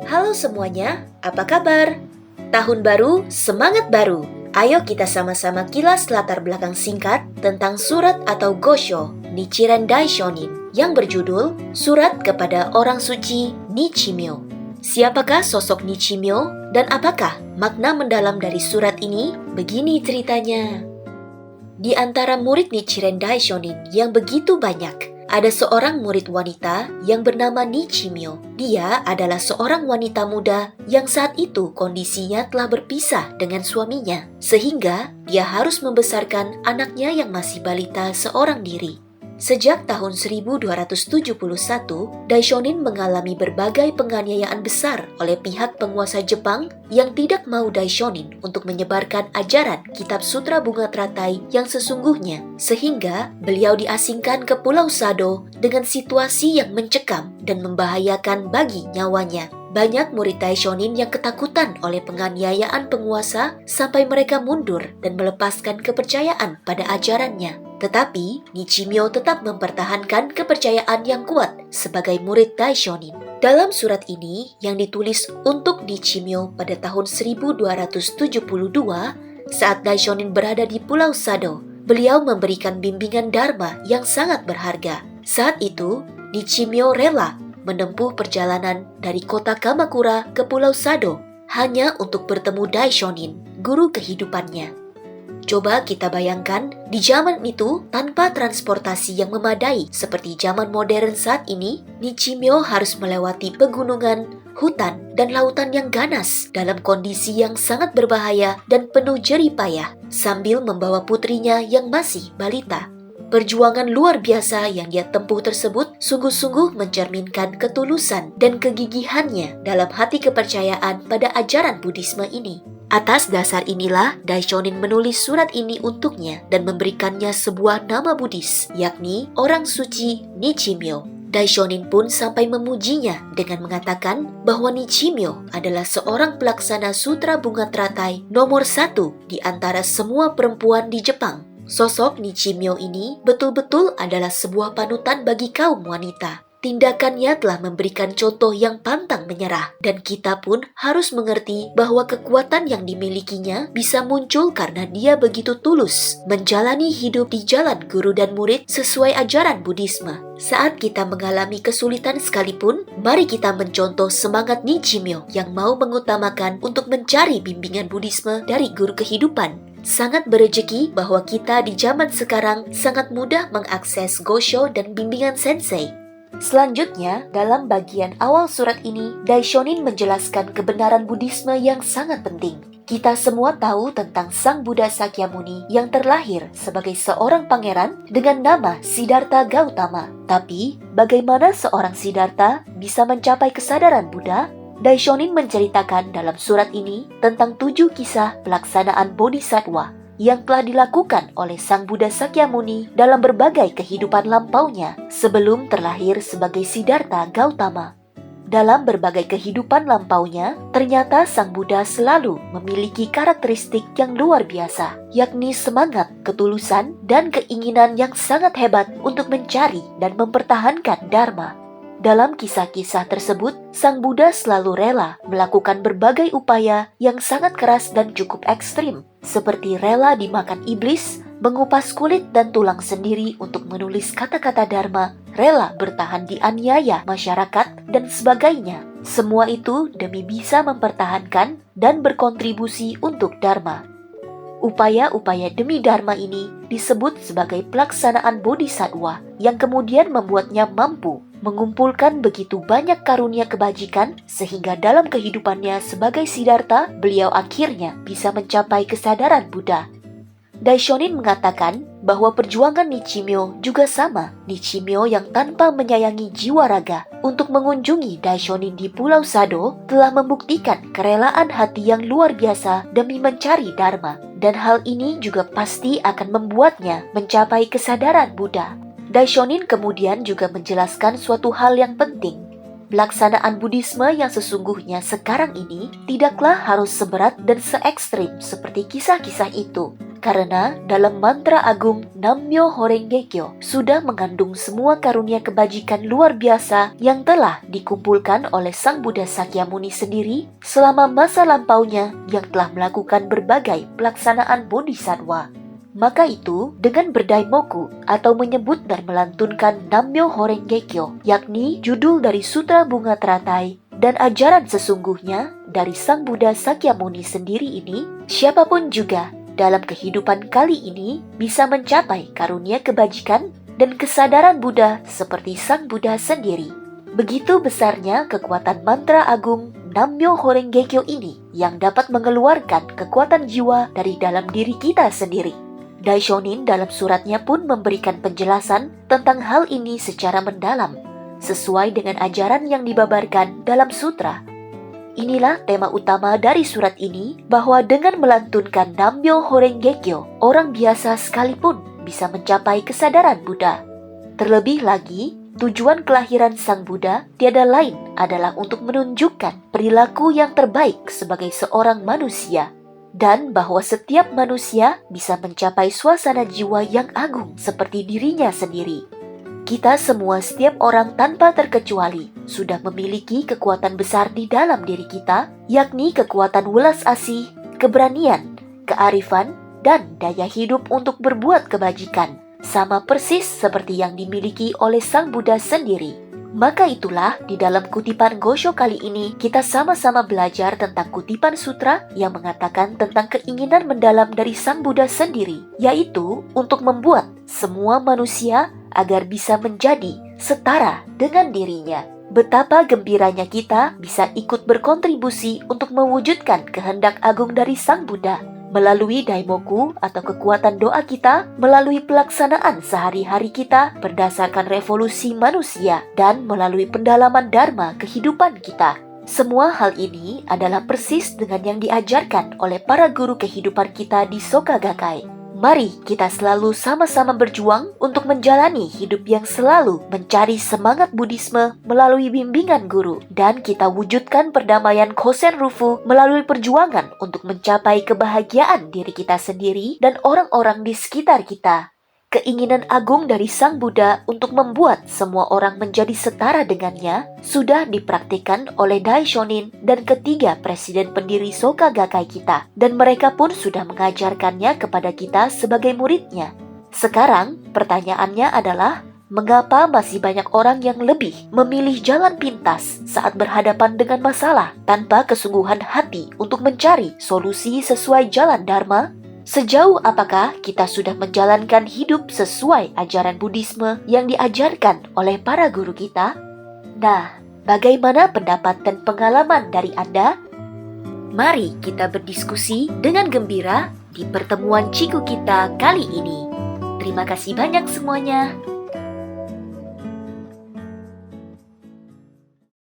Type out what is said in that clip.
Halo semuanya, apa kabar? Tahun baru, semangat baru. Ayo kita sama-sama kilas latar belakang singkat tentang surat atau gosho Nichiren Daishonin yang berjudul Surat kepada Orang Suci Nichimyo. Siapakah sosok Nichimyo dan apakah makna mendalam dari surat ini? Begini ceritanya. Di antara murid Nichiren Daishonin yang begitu banyak, ada seorang murid wanita yang bernama Nichimyo. Dia adalah seorang wanita muda yang saat itu kondisinya telah berpisah dengan suaminya, sehingga dia harus membesarkan anaknya yang masih balita seorang diri. Sejak tahun 1271, Daishonin mengalami berbagai penganiayaan besar oleh pihak penguasa Jepang yang tidak mau Daishonin untuk menyebarkan ajaran kitab sutra bunga teratai yang sesungguhnya, sehingga beliau diasingkan ke Pulau Sado dengan situasi yang mencekam dan membahayakan bagi nyawanya. Banyak murid Daishonin yang ketakutan oleh penganiayaan penguasa sampai mereka mundur dan melepaskan kepercayaan pada ajarannya. Tetapi, Nichimyo tetap mempertahankan kepercayaan yang kuat sebagai murid Daishonin. Dalam surat ini yang ditulis untuk Nichimyo pada tahun 1272, saat Daishonin berada di Pulau Sado, beliau memberikan bimbingan Dharma yang sangat berharga. Saat itu, Nichimyo rela menempuh perjalanan dari kota Kamakura ke Pulau Sado hanya untuk bertemu Daishonin, guru kehidupannya. Coba kita bayangkan, di zaman itu tanpa transportasi yang memadai seperti zaman modern saat ini, Nichimyo harus melewati pegunungan, hutan, dan lautan yang ganas dalam kondisi yang sangat berbahaya dan penuh jerih payah sambil membawa putrinya yang masih balita. Perjuangan luar biasa yang dia tempuh tersebut sungguh-sungguh mencerminkan ketulusan dan kegigihannya dalam hati kepercayaan pada ajaran Buddhisme ini. Atas dasar inilah Daishonin menulis surat ini untuknya dan memberikannya sebuah nama Buddhis, yakni Orang Suci Nichimyo. Daishonin pun sampai memujinya dengan mengatakan bahwa Nichimyo adalah seorang pelaksana sutra bunga teratai nomor 1 di antara semua perempuan di Jepang. Sosok Nichimyo ini betul-betul adalah sebuah panutan bagi kaum wanita. Tindakannya telah memberikan contoh yang pantang menyerah, dan kita pun harus mengerti bahwa kekuatan yang dimilikinya bisa muncul karena dia begitu tulus menjalani hidup di jalan guru dan murid sesuai ajaran Buddhisme. Saat kita mengalami kesulitan sekalipun, mari kita mencontoh semangat Nichimyo yang mau mengutamakan untuk mencari bimbingan Buddhisme dari guru kehidupan. Sangat berejeki bahwa kita di zaman sekarang sangat mudah mengakses gosho dan bimbingan sensei. Selanjutnya, dalam bagian awal surat ini, Daishonin menjelaskan kebenaran Buddhisme yang sangat penting. Kita semua tahu tentang Sang Buddha Sakyamuni yang terlahir sebagai seorang pangeran dengan nama Siddhartha Gautama. Tapi, bagaimana seorang Siddhartha bisa mencapai kesadaran Buddha? Daishonin menceritakan dalam surat ini tentang 7 kisah pelaksanaan bodhisattva yang telah dilakukan oleh Sang Buddha Sakyamuni dalam berbagai kehidupan lampaunya sebelum terlahir sebagai Siddhartha Gautama. Dalam berbagai kehidupan lampaunya, ternyata Sang Buddha selalu memiliki karakteristik yang luar biasa, yakni semangat, ketulusan, dan keinginan yang sangat hebat untuk mencari dan mempertahankan Dharma. Dalam kisah-kisah tersebut, Sang Buddha selalu rela melakukan berbagai upaya yang sangat keras dan cukup ekstrim, seperti rela dimakan iblis, mengupas kulit dan tulang sendiri untuk menulis kata-kata Dharma, rela bertahan dianiaya masyarakat, dan sebagainya. Semua itu demi bisa mempertahankan dan berkontribusi untuk Dharma. Upaya-upaya demi Dharma ini disebut sebagai pelaksanaan bodhisattva yang kemudian membuatnya mampu mengumpulkan begitu banyak karunia kebajikan sehingga dalam kehidupannya sebagai Siddhartha, beliau akhirnya bisa mencapai kesadaran Buddha. Daishonin mengatakan bahwa perjuangan Nichimyo juga sama. Nichimyo yang tanpa menyayangi jiwa raga untuk mengunjungi Daishonin di Pulau Sado telah membuktikan kerelaan hati yang luar biasa demi mencari Dharma. Dan hal ini juga pasti akan membuatnya mencapai kesadaran Buddha. Daishonin kemudian juga menjelaskan suatu hal yang penting. Pelaksanaan Buddhisme yang sesungguhnya sekarang ini tidaklah harus seberat dan se-ekstrim seperti kisah-kisah itu. Karena dalam mantra agung Nammyo Horengekyo sudah mengandung semua karunia kebajikan luar biasa yang telah dikumpulkan oleh Sang Buddha Sakyamuni sendiri selama masa lampaunya yang telah melakukan berbagai pelaksanaan bodhisattva. Maka itu, dengan berdaimoku atau menyebut dan melantunkan Nammyo Horengekyo, yakni judul dari Sutra Bunga Teratai dan ajaran sesungguhnya dari Sang Buddha Sakyamuni sendiri ini, siapapun juga dalam kehidupan kali ini bisa mencapai karunia kebajikan dan kesadaran Buddha seperti Sang Buddha sendiri. Begitu besarnya kekuatan mantra agung Nammyo Horengekyo ini yang dapat mengeluarkan kekuatan jiwa dari dalam diri kita sendiri. Daishonin dalam suratnya pun memberikan penjelasan tentang hal ini secara mendalam, sesuai dengan ajaran yang dibabarkan dalam sutra. Inilah tema utama dari surat ini, bahwa dengan melantunkan Nammyo Horengekyo, orang biasa sekalipun bisa mencapai kesadaran Buddha. Terlebih lagi, tujuan kelahiran Sang Buddha tiada lain adalah untuk menunjukkan perilaku yang terbaik sebagai seorang manusia, dan bahwa setiap manusia bisa mencapai suasana jiwa yang agung seperti dirinya sendiri. Kita semua, setiap orang tanpa terkecuali, sudah memiliki kekuatan besar di dalam diri kita, yakni kekuatan welas asih, keberanian, kearifan, dan daya hidup untuk berbuat kebajikan, sama persis seperti yang dimiliki oleh Sang Buddha sendiri. Maka itulah di dalam kutipan Gosho kali ini kita sama-sama belajar tentang kutipan sutra yang mengatakan tentang keinginan mendalam dari Sang Buddha sendiri, yaitu untuk membuat semua manusia agar bisa menjadi setara dengan dirinya. Betapa gembiranya kita bisa ikut berkontribusi untuk mewujudkan kehendak agung dari Sang Buddha melalui daimoku atau kekuatan doa kita, melalui pelaksanaan sehari-hari kita berdasarkan revolusi manusia, dan melalui pendalaman dharma kehidupan kita. Semua hal ini adalah persis dengan yang diajarkan oleh para guru kehidupan kita di Soka Gakkai. Mari kita selalu sama-sama berjuang untuk menjalani hidup yang selalu mencari semangat Buddhisme melalui bimbingan guru, dan kita wujudkan perdamaian Kosen Rufu melalui perjuangan untuk mencapai kebahagiaan diri kita sendiri dan orang-orang di sekitar kita. Keinginan agung dari Sang Buddha untuk membuat semua orang menjadi setara dengannya sudah dipraktikkan oleh Daishonin dan ketiga presiden pendiri Soka Gakkai kita, dan mereka pun sudah mengajarkannya kepada kita sebagai muridnya. Sekarang pertanyaannya adalah, mengapa masih banyak orang yang lebih memilih jalan pintas saat berhadapan dengan masalah tanpa kesungguhan hati untuk mencari solusi sesuai jalan Dharma? Sejauh apakah kita sudah menjalankan hidup sesuai ajaran Buddhisme yang diajarkan oleh para guru kita? Nah, bagaimana pendapat dan pengalaman dari Anda? Mari kita berdiskusi dengan gembira di pertemuan Ciku kita kali ini. Terima kasih banyak semuanya.